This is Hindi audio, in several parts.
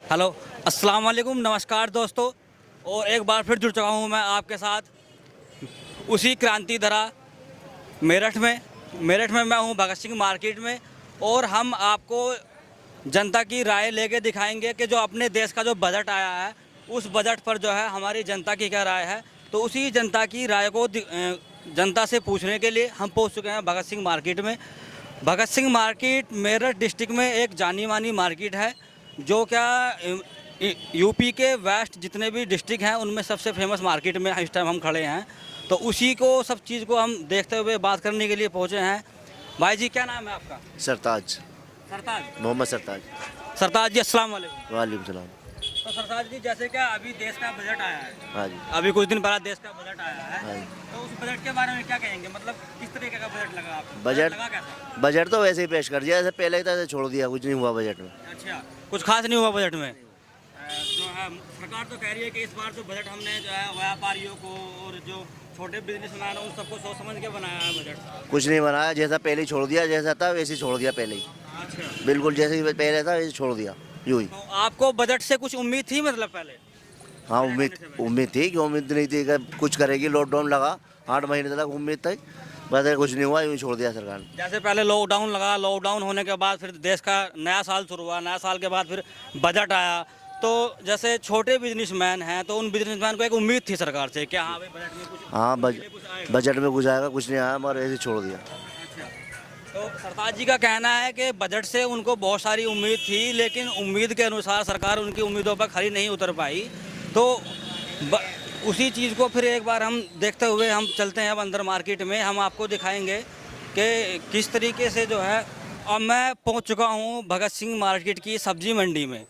हेलो, अस्सलाम वालेकुम, नमस्कार दोस्तों। और एक बार फिर जुड़ चुका हूँ मैं आपके साथ उसी क्रांति धरा मेरठ में मैं हूँ भगत सिंह मार्केट में। और हम आपको जनता की राय लेके दिखाएंगे कि जो अपने देश का जो बजट आया है उस बजट पर जो है हमारी जनता की क्या राय है। तो उसी जनता की राय को जनता से पूछने के लिए हम पहुँच चुके हैं भगत सिंह मार्केट में। भगत सिंह मार्केट मेरठ डिस्ट्रिक्ट में एक जानी मानी मार्केट है जो क्या यूपी के वेस्ट जितने भी डिस्ट्रिक्ट हैं उनमें सबसे फेमस मार्केट में इस टाइम हम खड़े हैं। तो उसी को सब चीज़ को हम देखते हुए बात करने के लिए पहुंचे हैं। भाई जी, क्या नाम है आपका? सरताज, मोहम्मद सरताज। सरताज जी, अस्सलाम वालेकुम। वालेकुम सलाम। तो सरताज जी, जैसे क्या अभी देश का बजट आया है, हाँ जी, अभी कुछ दिन पहले देश का बजट आया है, हाँ जी। तो उस बजट के बारे में क्या कहेंगे? मतलब किस तरीके का बजट लगा आपको? बजट लगा कैसा? बजट तो वैसे ही पेश कर दिया, जैसे पहले ही था, छोड़ दिया, कुछ नहीं हुआ बजट में। अच्छा, कुछ खास नहीं हुआ बजट में। जो है सरकार तो कह रही है कि इस बार जो बजट हमने जो है व्यापारियों को और जो छोटे बिजनेसमैन हैं उन सबको सोच समझ के बनाया है बजट। कुछ नहीं बनाया, जैसा पहले ही छोड़ दिया, जैसा था वैसे ही छोड़ दिया पहले ही। अच्छा, बिल्कुल जैसे ही पहले था वैसे छोड़ दिया, यूँ ही। तो आपको बजट से कुछ उम्मीद थी मतलब पहले? हाँ, उम्मीद थी कि उम्मीद नहीं थी कि कुछ करेगी। लॉकडाउन लगा 8 महीने तक उम्मीद थी, बस कुछ नहीं हुआ, यूँ ही छोड़ दिया सरकार ने। जैसे पहले लॉकडाउन लगा, लॉकडाउन होने के बाद फिर देश का नया साल शुरू हुआ, नया साल के बाद फिर बजट आया। तो जैसे छोटे बिजनेसमैन हैं तो उन बिजनेसमैन को एक उम्मीद थी सरकार से कि हाँ भाई बजट में कुछ, हाँ, कुछ आएगा। बजट में कुछ आएगा, कुछ नहीं आया, मगर ऐसे ही छोड़ दिया। अच्छा, तो सरताज जी का कहना है कि बजट से उनको बहुत सारी उम्मीद थी, लेकिन उम्मीद के अनुसार सरकार उनकी उम्मीदों पर खरी नहीं उतर पाई। तो उसी चीज़ को फिर एक बार हम देखते हुए हम चलते हैं अब अंदर मार्केट में। हम आपको दिखाएंगे कि किस तरीके से जो है। अब मैं पहुंच चुका हूं भगत सिंह मार्केट की सब्जी मंडी में।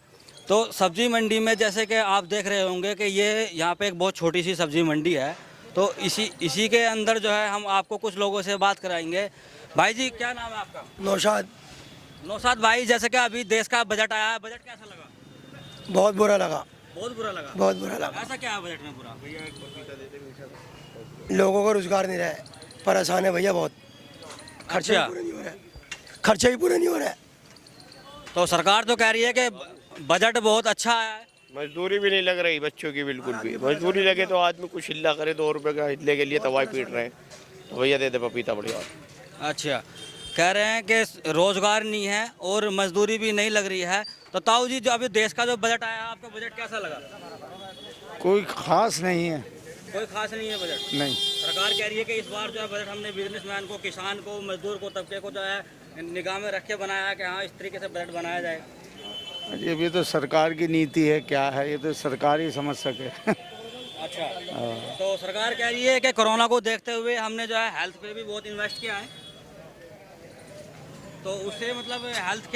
तो सब्जी मंडी में जैसे कि आप देख रहे होंगे कि ये यहाँ पे एक बहुत छोटी सी सब्जी मंडी है। तो इसी के अंदर जो है हम आपको कुछ लोगों से बात कराएंगे। भाई जी, क्या नाम है आपका? नौशाद। नौशाद भाई, जैसे कि अभी देश का बजट आया है, बजट कैसा लगा? बहुत बुरा लगा, बहुत बुरा लगा। बहुत बुरा लगा। ऐसा क्या है बजट में बुरा? लोगों को रोजगार नहीं रहा है, परेशान है भैया बहुत। खर्चे अच्छा। ही पूरे नहीं हो रहे, खर्चे ही पूरे नहीं हो रहे। तो सरकार तो कह रही है कि बजट बहुत अच्छा आया है। मजदूरी भी नहीं लग रही बच्चों की, बिल्कुल भी। मजदूरी लगे तो आदमी कुछ हिल्ला करे, 2 रुपए का हिल्ले के लिए तवाई पीट रहे हैं। तो भैया दे दे पपीता बढ़िया। अच्छा, कह रहे हैं कि रोजगार नहीं है और मजदूरी भी नहीं लग रही है। तो ताऊ जी, जो अभी देश का जो बजट आया, आपका बजट कैसा लगा? कोई खास नहीं है। कोई खास नहीं है बजट? नहीं। सरकार कह रही है कि इस बार जो है बजट हमने बिजनेसमैन को, किसान को, मजदूर को, तबके को जो है निगाह में रख के बनाया है कि हाँ इस तरीके से बजट बनाया जाए। ये भी तो सरकार की नीति है, क्या है ये तो सरकार ही समझ सके। अच्छा, तो सरकार कह रही है कि कोरोना को देखते हुए हमने जो है हेल्थ पे भी बहुत इन्वेस्ट किया है। तो उससे मतलब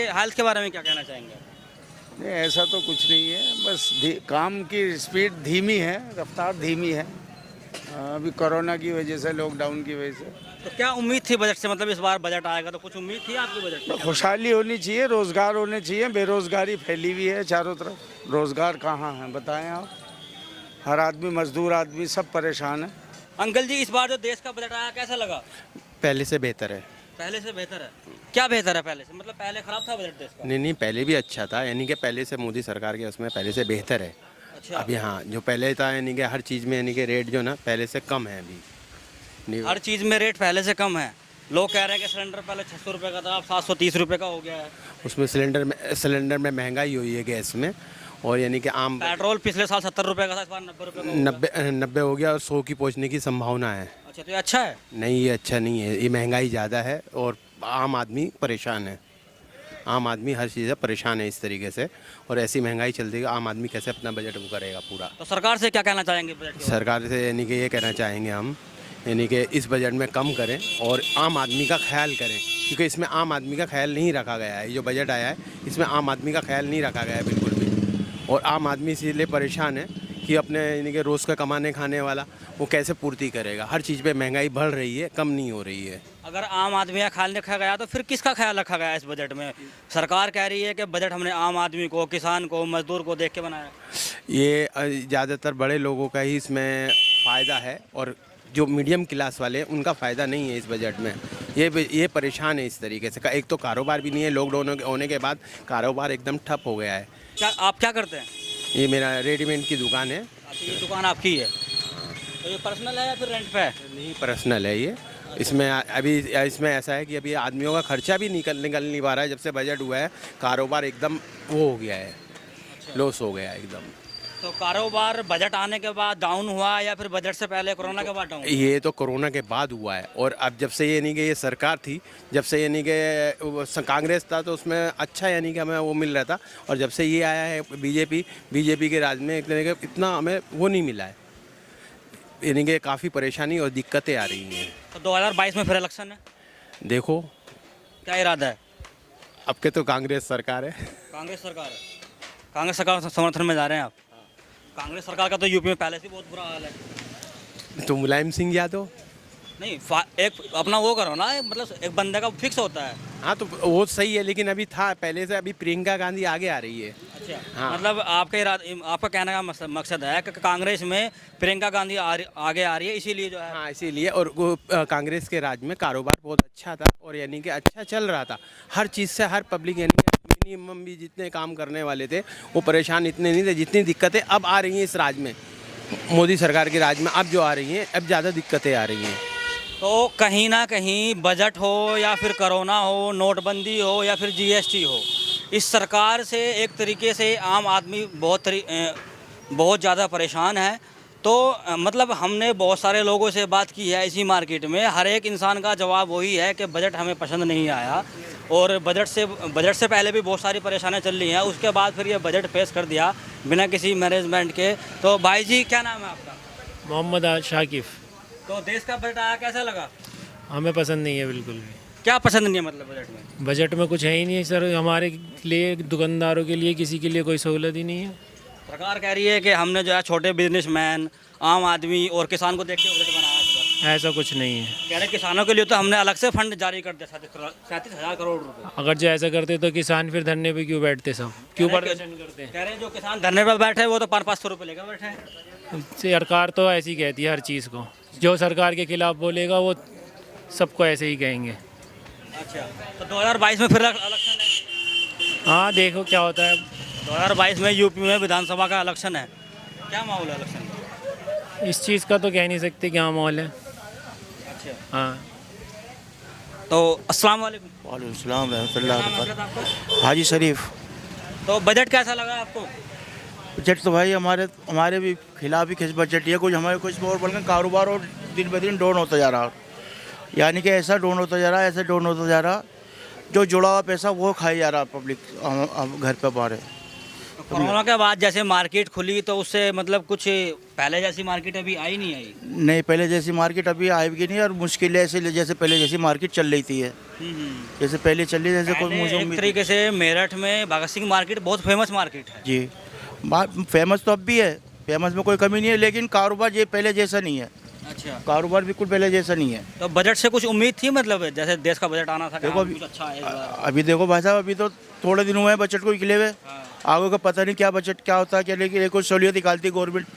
हेल्थ के बारे में क्या कहना चाहेंगे? नहीं, ऐसा तो कुछ नहीं है, बस काम की स्पीड धीमी है, रफ्तार धीमी है। अभी कोरोना की वजह से, लॉकडाउन की वजह से। तो क्या उम्मीद थी बजट से? मतलब इस बार बजट आएगा तो कुछ उम्मीद थी आपकी बजट से? खुशहाली होनी चाहिए, रोजगार होने चाहिए। बेरोजगारी फैली हुई है चारों तरफ, रोजगार कहाँ है बताएं आप। हर आदमी, मजदूर आदमी, सब परेशान है। अंकल जी, इस बार जो देश का बजट आया कैसा लगा? पहले से बेहतर है। पहले से बेहतर है? क्या बेहतर है पहले से? मतलब पहले खराब था बजट देश का? नहीं, पहले भी अच्छा था, यानी कि पहले से मोदी सरकार के उसमें पहले से बेहतर है। अच्छा, अभी हाँ, जो पहले था यानी कि हर चीज़ में यानी कि रेट जो ना पहले से कम है अभी। हर चीज़ में रेट पहले से कम है। लोग कह रहे हैं कि सिलेंडर पहले 600 रुपये का था, अब 730 रुपये का हो गया है। उसमें सिलेंडर में महंगाई हुई है गैस में। और यानी कि आम पेट्रोल पिछले साल 70 रुपये का था, इस बार 90 रुपये का हो गया। 90 हो गया और 100 की पहुंचने की संभावना है। अच्छा, तो ये अच्छा है? नहीं, ये अच्छा नहीं है, ये महंगाई ज़्यादा है और आम आदमी परेशान है। आम आदमी हर चीज़ से परेशान है इस तरीके से। और ऐसी महंगाई चलती है, आम आदमी कैसे अपना बजट वो करेगा पूरा। तो सरकार से क्या कहना चाहेंगे बजट के? सरकार से यानी कि ये कहना चाहेंगे हम, यानी कि इस बजट में कम करें और आम आदमी का ख्याल करें, क्योंकि इसमें आम आदमी का ख्याल नहीं रखा गया है। ये जो बजट आया है इसमें आम आदमी का ख्याल नहीं रखा गया है बिल्कुल भी। और आम आदमी इसीलिए परेशान है कि अपने यानी कि रोज़ का कमाने खाने वाला वो कैसे पूर्ति करेगा। हर चीज़ पे महंगाई बढ़ रही है, कम नहीं हो रही है। अगर आम आदमी का ख्याल रखा गया तो फिर किसका ख्याल रखा गया इस बजट में? सरकार कह रही है कि बजट हमने आम आदमी को, किसान को, मजदूर को देख के बनाया। ये ज़्यादातर बड़े लोगों का ही इसमें फ़ायदा है और जो मीडियम क्लास वाले हैं उनका फ़ायदा नहीं है इस बजट में। ये परेशान है इस तरीके से। एक तो कारोबार भी नहीं है, लॉकडाउन होने के बाद कारोबार एकदम ठप हो गया है। क्या आप क्या करते हैं? ये मेरा रेडीमेड की दुकान है। अच्छा, ये दुकान आपकी है, तो ये पर्सनल है या फिर रेंट पे है? नहीं, पर्सनल है ये। इसमें अभी इसमें ऐसा है कि अभी आदमियों का खर्चा भी निकल नहीं पा रहा है। जब से बजट हुआ है कारोबार एकदम वो हो गया है, लॉस हो गया है एकदम। तो कारोबार बजट आने के बाद डाउन हुआ या फिर बजट से पहले कोरोना के बाद डाउन? ये तो कोरोना के बाद हुआ है। और अब जब से यानी कि ये सरकार थी, जब से यानी कि कांग्रेस था तो उसमें अच्छा यानी कि हमें वो मिल रहा था। और जब से ये आया है बीजेपी के राज में एक तरह का इतना हमें वो नहीं मिला है, यानी कि काफ़ी परेशानी और दिक्कतें आ रही हैं। तो 2022 में फिर इलेक्शन है, देखो क्या इरादा है? अब के तो कांग्रेस सरकार है। कांग्रेस सरकार है, कांग्रेस सरकार के समर्थन में जा रहे हैं आप? कांग्रेस सरकार का तो यूपी में पहले से बहुत बुरा हाल है। तो मुलायम सिंह यादव। नहीं, एक अपना वो करो ना, मतलब एक बंदे का फिक्स होता है। हाँ तो वो सही है, लेकिन अभी था पहले से, अभी प्रियंका गांधी आगे आ रही है। अच्छा, हाँ। मतलब आपका कहने का मकसद है कि कांग्रेस में प्रियंका गांधी आगे आ रही है, इसीलिए जो है। हाँ इसीलिए। और वो कांग्रेस के राज में कारोबार बहुत अच्छा था और यानी कि अच्छा चल रहा था हर चीज़ से। हर पब्लिक यानी कि मिनिमम भी जितने काम करने वाले थे वो परेशान इतने नहीं थे जितनी दिक्कतें अब आ रही हैं इस राज में, मोदी सरकार के राज में अब जो आ रही हैं, अब ज़्यादा दिक्कतें आ रही हैं। तो कहीं ना कहीं बजट हो या फिर कोरोना हो, नोटबंदी हो या फिर जीएसटी हो, इस सरकार से एक तरीके से आम आदमी बहुत ज़्यादा परेशान है। तो मतलब हमने बहुत सारे लोगों से बात की है इसी मार्केट में, हर एक इंसान का जवाब वही है कि बजट हमें पसंद नहीं आया। और बजट से पहले भी बहुत सारी परेशानियां चल रही हैं, उसके बाद फिर ये बजट पेश कर दिया बिना किसी मैनेजमेंट के। तो भाई जी क्या नाम है आपका? मोहम्मद शाकिफ। तो देश का बजट आया, कैसा लगा? हमें पसंद नहीं है बिल्कुल भी। क्या पसंद नहीं है मतलब बजट में? बजट में कुछ है ही नहीं है सर, हमारे लिए, दुकानदारों के लिए, किसी के लिए कोई सहूलत ही नहीं है। सरकार कह रही है कि हमने जो है छोटे बिजनेसमैन, आम आदमी और किसान को देख के बजट बनाया है। ऐसा कुछ नहीं है। कह रहे किसानों के लिए तो हमने अलग से फंड जारी कर दिया 37,000 करोड़ रुपए। अगर जो ऐसा करते तो किसान फिर धरने पे क्यों बैठते, सब क्यों प्रदर्शन करते? कह रहे हैं जो किसान धरने पर बैठे वो तो 500 रुपये लेकर बैठे हैं। सरकार तो ऐसी ही कहती है हर चीज़ को, जो सरकार के खिलाफ बोलेगा वो सबको ऐसे ही कहेंगे। अच्छा, तो 2022 में फिर इलेक्शन है? हाँ देखो क्या होता है। 2022 में यूपी में विधानसभा का इलेक्शन है, क्या माहौल है इलेक्शन का? इस चीज़ का तो कह नहीं सकते क्या माहौल है। अच्छा, हाँ। तो अस्सलाम वालेकुम। वालेकुम सलाम रहमतुल्लाह क्या नाम है वबरकातुहू। आपका? हाजी शरीफ। तो बजट कैसा लगा आपको? बजट तो भाई हमारे भी खिलाफ ही बजट है, कुछ हमारे कुछ और बल्कि कारोबार और दिन ब दिन डाउन होता जा रहा, यानी कि ऐसा डाउन होता जा रहा है, ऐसा डाउन होता जा रहा, जो जुड़ा हुआ पैसा वो खाया जा रहा पब्लिक घर पे बाहर। तो कोरोना के बाद जैसे मार्केट खुली तो उससे मतलब कुछ पहले जैसी मार्केट अभी आई नहीं आई? नहीं, पहले जैसी मार्केट अभी आएगी नहीं, और मुश्किल ऐसे जैसे पहले जैसी मार्केट चल रही थी जैसे पहले चल रही, जैसे कोई मुझे एक तरीके से मेरठ में भगत सिंह मार्केट बहुत फेमस मार्केट है जी। फेमस तो अब भी है, फेमस में कोई कमी नहीं है, लेकिन कारोबार ये पहले जैसा नहीं है। अच्छा, कारोबार बिल्कुल पहले जैसा नहीं है। तो बजट से कुछ उम्मीद थी, मतलब जैसे देश का बजट आना था कि देखो हाँ, अभी कुछ अच्छा है इस बार। अभी देखो भाई साहब, अभी तो थोड़े दिन हुए हैं बजट को निकले हुए, आगे का पता नहीं क्या बजट क्या होता है, क्या लेकिन कुछ सहूलियत निकालती है गवर्नमेंट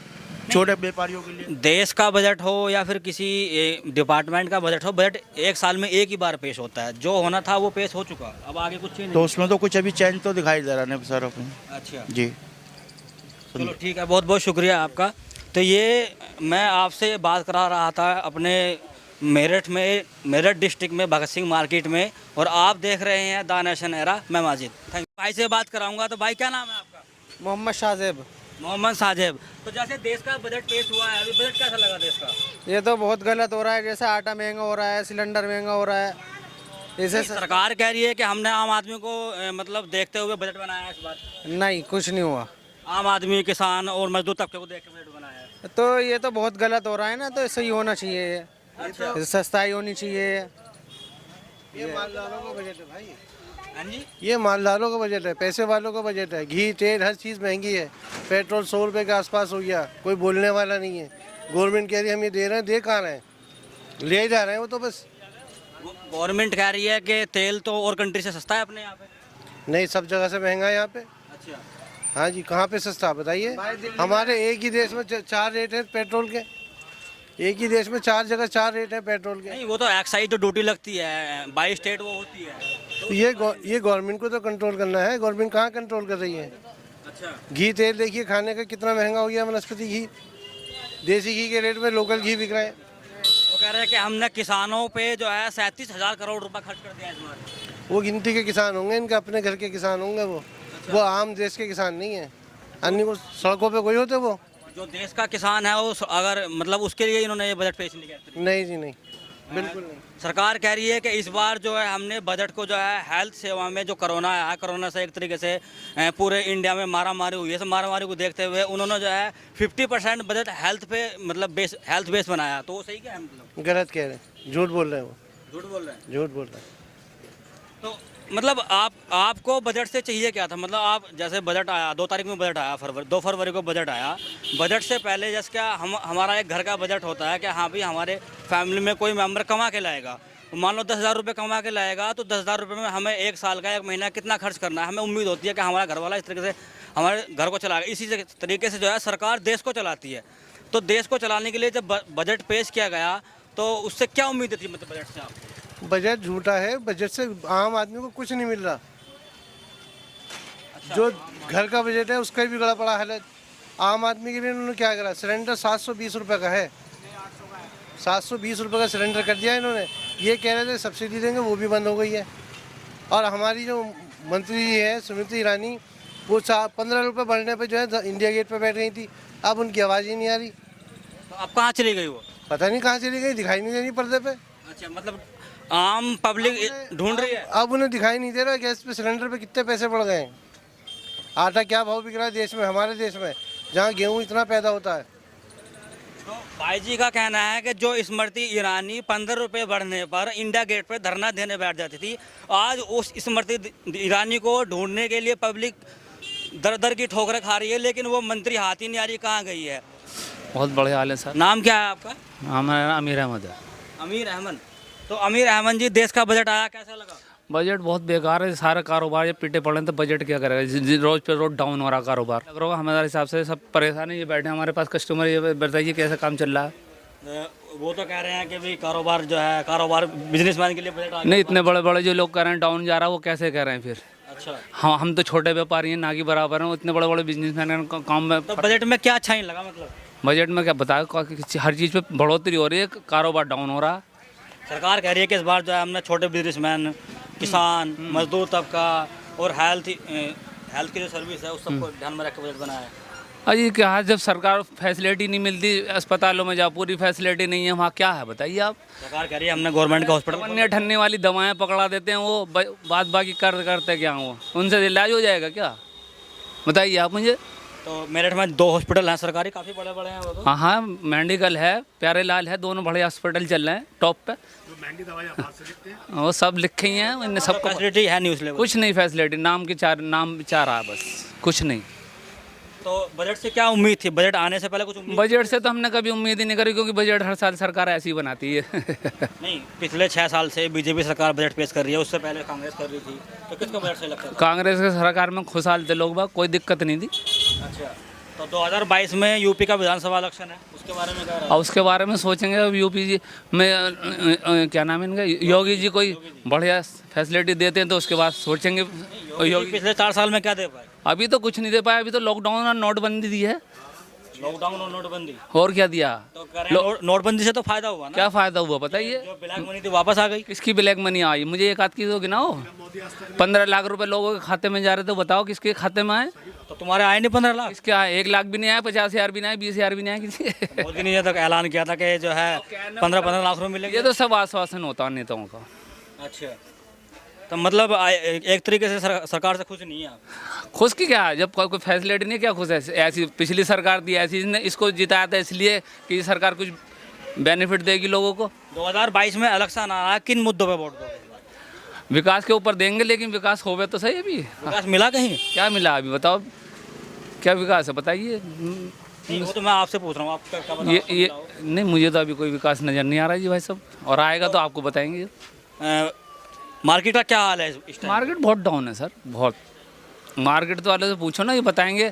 छोटे व्यापारियों के लिए। देश का बजट हो या फिर किसी डिपार्टमेंट का बजट हो, बजट एक साल में एक ही बार पेश होता है, जो होना था वो पेश हो चुका, अब आगे कुछ चेंज तो उसमें तो कुछ अभी चेंज तो दिखाई दे रहा है सर अपने। अच्छा जी चलो ठीक है, बहुत बहुत शुक्रिया आपका। तो ये मैं आपसे ये बात करा रहा था अपने मेरठ डिस्ट्रिक्ट में भगत सिंह मार्केट में, और आप देख रहे हैं द नेशन एरा, मैं माजिद। Thank you. भाई से बात कराऊंगा। तो भाई क्या नाम है आपका? मोहम्मद शाहजेब। मोहम्मद साजेब। तो जैसे देश का बजट पेश हुआ है, अभी बजट कैसा लगा देश का? ये तो बहुत गलत हो रहा है, जैसे आटा महंगा हो रहा है, सिलेंडर महंगा हो रहा है। इसे सरकार कह रही है कि हमने आम आदमी को मतलब देखते हुए बजट बनाया है इस बार। नहीं, कुछ नहीं हुआ। आम आदमी, किसान और मजदूर तबके को देख के बजट बनाया है। तो ये तो बहुत गलत हो रहा है ना, तो सही होना चाहिए ये। अच्छा। सस्ताई होनी चाहिए। ये मालदारों का बजट है भाई, हाँ जी, ये मालदारों का बजट है, पैसे वालों का बजट है। घी तेल हर चीज़ महंगी है, पेट्रोल 100 रुपये के आसपास हो गया, कोई बोलने वाला नहीं है। गवर्नमेंट कह रही है हम ये दे रहे हैं, दे कहाँ रहे हैं, ले जा रहे हैं वो तो बस। गवर्नमेंट कह रही है कि तेल तो और कंट्री से सस्ता है अपने यहाँ पे। नहीं, सब जगह से महंगा है यहाँ पे। अच्छा, हाँ जी, कहाँ पे सस्ता बताइए। हमारे एक ही देश में 4 रेट है पेट्रोल के, एक ही देश में 4 जगह 4 रेट है पेट्रोल के। नहीं वो तो एक्साइज जो ड्यूटी लगती है 22 स्टेट वो होती है। तो ये गवर्नमेंट को तो कंट्रोल करना है, गवर्नमेंट कहाँ कंट्रोल कर रही है। अच्छा। घी तेल देखिए खाने का कितना महंगा हो गया, वनस्पति घी। देसी घी के रेट में लोकल घी बिक रहा है। वो कह रहे हैं कि हमने किसानों पे जो है 37,000 करोड़ रुपए खर्च कर दिया इस बार। वो गिनती के किसान होंगे, इनके अपने घर के किसान होंगे वो आम देश के किसान नहीं है। अन्य को सड़कों पे कोई होते वो। जो देश का किसान है वो अगर मतलब उसके लिए इन्होंने ये बजट पेश नहीं किया। नहीं जी नहीं, बिल्कुल नहीं। सरकार कह रही है कि इस बार जो है हमने बजट को जो है हेल्थ सेवा में जो कोरोना आया, कोरोना से एक तरीके से पूरे इंडिया में मारामारी हुई है, सब मारामारी को देखते हुए उन्होंने जो है 50% बजट हेल्थ पे मतलब हेल्थ बेस बनाया। तो वो सही क्या है? मतलब गलत कह रहे हैं, झूठ बोल रहे हैं वो, झूठ बोल रहे हैं। झूठ बोल रहे हैं। तो मतलब आपको बजट से चाहिए क्या था? मतलब आप जैसे बजट आया 2 तारीख में बजट आया, 2 फरवरी को बजट आया। बजट से पहले जैसे क्या हमारा एक घर का बजट होता है कि हाँ भाई हमारे फैमिली में कोई मेंबर कमा के लाएगा, मान लो 10,000 रुपये कमा के लाएगा, तो 10,000 रुपये में हमें एक साल का 1 महीना कितना खर्च करना है, हमें उम्मीद होती है कि हमारा घर वाला इस तरीके से हमारे घर को चलाएगा। इसी तरीके से जो है सरकार देश को चलाती है। तो देश को चलाने के लिए जब बजट पेश किया गया तो उससे क्या उम्मीद थी मतलब बजट से आपको? बजट झूठा है, बजट से आम आदमी को कुछ नहीं मिल रहा। जो घर का बजट है उसका भी बड़ा बड़ा हालत। आम आदमी के लिए इन्होंने क्या करा, सिलेंडर 720 रुपये का है, 720 रुपये का सिलेंडर कर दिया इन्होंने। ये कह रहे थे सब्सिडी देंगे, वो भी बंद हो गई है। और हमारी जो मंत्री है स्मृति ईरानी, वो 15 रुपये बढ़ने पे जो है इंडिया गेट पे बैठ गई थी, अब उनकी आवाज़ ही नहीं आ रही। तो अब कहाँ चली गई वो? पता नहीं कहाँ चली गई, दिखाई नहीं दे रही पर्दे पे। अच्छा, मतलब आम पब्लिक ढूंढ रही है। अब उन्हें दिखाई नहीं दे रहा गैस पे सिलेंडर पे कितने पैसे बढ़ गए हैं। आटा क्या भाव बिक रहा है देश में, हमारे देश में जहाँ गेहूँ इतना पैदा होता है। तो भाई जी का कहना है कि जो स्मृति ईरानी 15 रुपये बढ़ने पर इंडिया गेट पर धरना देने बैठ जाती थी, आज उस स्मृति ईरानी को ढूंढने के लिए पब्लिक दर दर की ठोकरें खा रही है, लेकिन वो मंत्री हाथ ही नहीं आ रही, कहाँ गई है? बहुत बढ़िया हाल है सर। नाम क्या है आपका? हमारा अमीर अहमद है। अमीर अहमद। तो अमीर अहमद जी, देश का बजट आया, कैसा लगा? बजट बहुत बेकार है, सारा कारोबार ये पीटे पड़े हैं, तो बजट क्या करेगा? रोज पे रोज डाउन हो रहा कारोबार। लग रहा है हमारे हिसाब से सब परेशान है, ये बैठे हमारे पास कस्टमर। ये बताइए कैसा काम चल रहा है? वो तो कह रहे हैं कि भाई कारोबार जो है, कारोबार बिजनेसमैन के लिए बजट आ गया। नहीं, इतने बड़े बड़े जो लोग कह रहे हैं डाउन जा रहा है, वो कैसे कह रहे हैं फिर? अच्छा, हाँ, हम तो छोटे व्यापारी हैं, ना कि बराबर हैं। इतने बड़े बड़े बिजनेसमैन काम में। तो बजट में क्या अच्छा नहीं लगा? मतलब बजट में क्या बताया, हर चीज़ पे बढ़ोतरी हो रही है, कारोबार डाउन हो रहा है। सरकार कह रही है कि इस बार जो है हमने छोटे बिजनेसमैन, किसान, मजदूर तबका और हेल्थ की जो सर्विस है उस सबको ध्यान में रख के बजट बनाया है। अजी क्या है, जब सरकार फैसिलिटी नहीं मिलती अस्पतालों में, जहाँ पूरी फैसिलिटी नहीं है वहाँ क्या है बताइए आप? सरकार कह रही है हमने गवर्नमेंट का हॉस्पिटल अन्य ठन्ने वाली दवाएं पकड़ा देते हैं, वो बात बाकी करते क्या वो, उनसे इलाज हो जाएगा क्या? बताइए आप मुझे। तो मेरठ में 2 हॉस्पिटल हैं सरकारी, काफ़ी बड़े बड़े हैं वो तो। हाँ हाँ, मेडिकल है, प्यारे लाल है, दोनों बड़े हॉस्पिटल चल रहे हैं टॉप पे। वो सब लिखे ही हैं, इनने सबको फैसिलिटी है नहीं उस लेवल। कुछ नहीं फैसिलिटी, नाम चार आ बस, कुछ नहीं। तो बजट से क्या उम्मीद थी? बजट आने से पहले कुछ उम्मीद? बजट से तो हमने कभी उम्मीद ही नहीं करी, क्योंकि बजट हर साल सरकार ऐसी ही बनाती है। नहीं, पिछले 6 साल से बीजेपी सरकार बजट पेश कर रही है, उससे पहले कांग्रेस कर रही थी, तो किसको बजट सही लगता है? कांग्रेस के सरकार में खुशहाल थे लोग बाग, कोई दिक्कत नहीं थी। अच्छा, तो 2022 में यूपी का विधानसभा इलेक्शन है, उसके बारे में क्या राय है? और उसके बारे में सोचेंगे अब यूपी जी में क्या नाम है इनका, योगी जी कोई बढ़िया फैसिलिटी देते हैं तो उसके बाद सोचेंगे। योगी पिछले 4 साल में क्या दे पाए? अभी तो कुछ नहीं दे पाया, अभी तो लॉकडाउन और नोटबंदी दी है। लॉकडाउन और नोटबंदी, और क्या दिया? तो कह रहे हैं नोटबंदी से तो फायदा हुआ ना? क्या फायदा हुआ बताइए? जो ब्लैक मनी थी वापस आ गई। किसकी ब्लैक मनी आई? मुझे एक आध की तो गिनाओ। 15 लाख रुपए लोगों के खाते में जा रहे, तो बताओ किसके खाते में आए? तो तुम्हारे आए नहीं 15 लाख? किसके आए? 1 लाख भी नहीं आया, 50,000 भी नहीं आया, 20,000 भी नहीं आया किसी के। मोदी ने तो ऐलान किया था कि जो है 15 लाख रुपए मिलेंगे। ये तो सब आश्वासन होता है नेताओं का। अच्छा, तो मतलब एक तरीके से सरकार से खुश नहीं है आप? खुश की क्या है, जब कोई फैसिलिटी नहीं, क्या खुश है? ऐसी पिछली सरकार दी, ऐसी इसको जिताया था इसलिए कि सरकार कुछ बेनिफिट देगी लोगों को। 2022 में इलेक्शन आ रहा है, किन मुद्दों पे वोट दोगे? विकास के ऊपर देंगे, लेकिन विकास होवे तो सही। अभी विकास मिला कहीं? क्या मिला अभी बताओ, क्या विकास है बताइए? नहीं, वो तो मैं आपसे पूछ रहा हूँ, आप क्या बताओ? ये नहीं, मुझे तो अभी कोई विकास नज़र नहीं आ रहा है जी भाई साहब, और आएगा तो आपको बताएंगे। मार्केट का क्या हाल है इस टाइम? मार्केट बहुत डाउन है सर, बहुत। मार्केट तो वाले से पूछो ना, ये बताएंगे।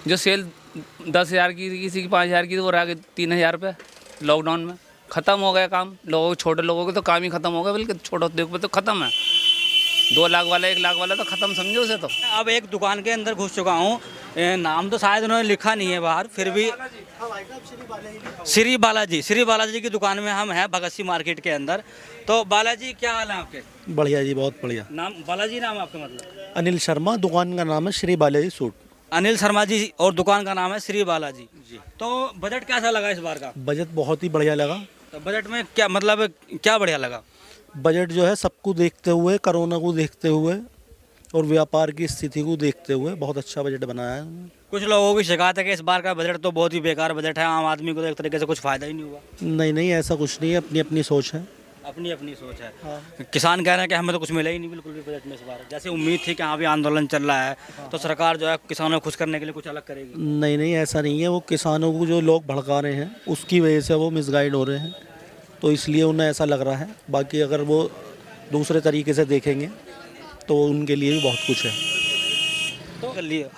जो सेल 10,000 की, किसी की 5,000 की, तो वो रह गई 3,000 रुपये। लॉकडाउन में ख़त्म हो गया काम, लोगों छोटे लोगों के तो काम ही ख़त्म हो गया, बल्कि छोटे उद्योग पे तो ख़त्म है। 2 लाख वाला 1 लाख वाला तो ख़त्म समझो उसे तो। अब एक दुकान के अंदर घुस चुका हूँ, नाम तो शायद उन्होंने लिखा नहीं है बाहर, फिर भी श्री बालाजी की दुकान में हम हैं भगत सिंह मार्केट के अंदर। तो बालाजी क्या हाल है आपके? बढ़िया जी, बहुत बढ़िया। नाम बालाजी नाम आपका मतलब? अनिल शर्मा, दुकान का नाम है श्री बालाजी सूट। अनिल शर्मा जी और दुकान का नाम है श्री बालाजी जी। तो बजट कैसा लगा इस बार का? बजट बहुत ही बढ़िया लगा। तो बजट में क्या मतलब क्या बढ़िया लगा? बजट जो है सबको देखते हुए, कोरोना को देखते हुए और व्यापार की स्थिति को देखते हुए बहुत अच्छा बजट बनाया है। कुछ लोगों की शिकायत है कि इस बार का बजट तो बहुत ही बेकार बजट है, आम आदमी को तो एक तरीके से कुछ फायदा ही नहीं हुआ। नहीं, ऐसा कुछ नहीं है, अपनी अपनी सोच है। अपनी अपनी सोच है। किसान कह रहे हैं कि हमें तो कुछ मिला ही नहीं बिल्कुल भी बजट में इस बार। जैसे उम्मीद थी कि हाँ भी आंदोलन चल रहा है तो सरकार जो है किसानों को खुश करने के लिए कुछ अलग करेगी। नहीं, ऐसा नहीं है। वो किसानों को जो लोग भड़का रहे हैं उसकी वजह से वो मिसगाइड हो रहे हैं, तो इसलिए उन्हें ऐसा लग रहा है। बाकी अगर वो दूसरे तरीके से देखेंगे तो उनके लिए भी बहुत कुछ है। तो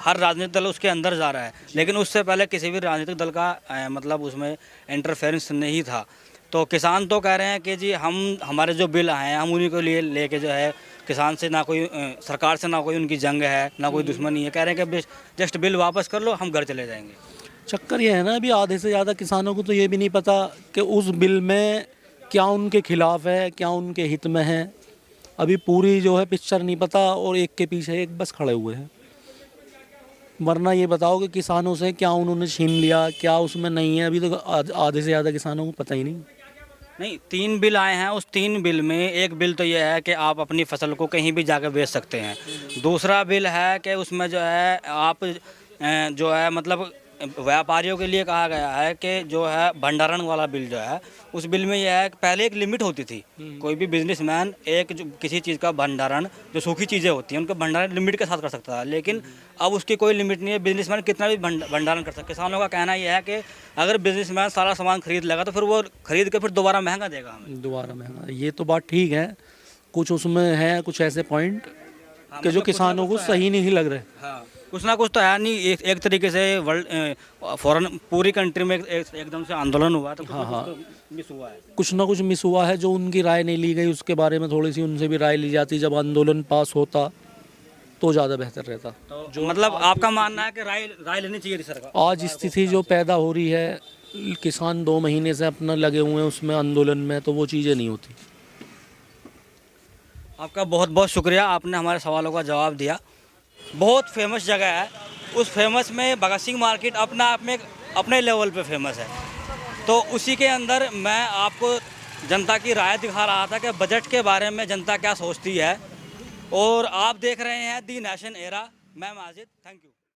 हर राजनीतिक दल उसके अंदर जा रहा है, लेकिन उससे पहले किसी भी राजनीतिक दल का मतलब उसमें इंटरफेरेंस नहीं था। तो किसान तो कह रहे हैं कि जी हमारे जो बिल आए हैं हम उन्हीं को लिए लेके जो है, किसान से ना कोई सरकार से ना कोई उनकी जंग है ना कोई दुश्मनी है। कह रहे हैं कि जस्ट बिल वापस कर लो, हम घर चले जाएंगे। चक्कर ये है ना, अभी आधे से ज़्यादा किसानों को तो ये भी नहीं पता कि उस बिल में क्या उनके खिलाफ है, क्या उनके हित में है। अभी पूरी जो है पिक्चर नहीं पता और एक के पीछे एक बस खड़े हुए हैं। वरना ये बताओ कि किसानों से क्या उन्होंने छीन लिया, क्या उसमें नहीं है, अभी तो आधे से ज़्यादा किसानों को पता ही नहीं। 3 बिल आए हैं, उस 3 बिल में एक बिल तो ये है कि आप अपनी फसल को कहीं भी जाकर बेच सकते हैं। दूसरा बिल है कि उसमें जो है आप जो है मतलब व्यापारियों के लिए कहा गया है कि जो है भंडारण वाला बिल जो है, उस बिल में यह है कि पहले एक लिमिट होती थी। कोई भी बिजनेसमैन एक जो किसी चीज़ का भंडारण, जो सूखी चीज़ें होती हैं उनका भंडारण लिमिट के साथ कर सकता है, लेकिन अब उसकी कोई लिमिट नहीं है। बिजनेसमैन कितना भी भंडारण कर सकता है। किसानों का कहना यह है कि अगर बिजनेसमैन सारा सामान खरीद लेगा तो फिर वो खरीद के फिर दोबारा महंगा देगा हमें। दोबारा महंगा, ये तो बात ठीक है। कुछ उसमें है कुछ ऐसे पॉइंट कि जो किसानों को सही नहीं लग रहे। हाँ, कुछ ना कुछ तो है नहीं। एक तरीके से वर्ल्ड फॉरेन पूरी कंट्री में एकदम से आंदोलन हुआ तो मिस हुआ है। कुछ ना कुछ मिस हुआ है। जो उनकी राय नहीं ली गई उसके बारे में थोड़ी सी उनसे भी राय ली जाती, जब आंदोलन पास होता तो ज़्यादा बेहतर रहता। तो जो मतलब आपका मानना है कि राय लेनी चाहिए थी सरकार? आज स्थिति जो पैदा हो रही है, किसान 2 महीने से अपना लगे हुए हैं उसमें आंदोलन में, तो वो चीज़ें नहीं होती। आपका बहुत बहुत शुक्रिया, आपने हमारे सवालों का जवाब दिया। बहुत फेमस जगह है, उस फेमस में भगत सिंह मार्केट अपना आप में अपने लेवल पे फेमस है। तो उसी के अंदर मैं आपको जनता की राय दिखा रहा था कि बजट के बारे में जनता क्या सोचती है। और आप देख रहे हैं दी नेशन एरा। मैं माजिद, थैंक यू।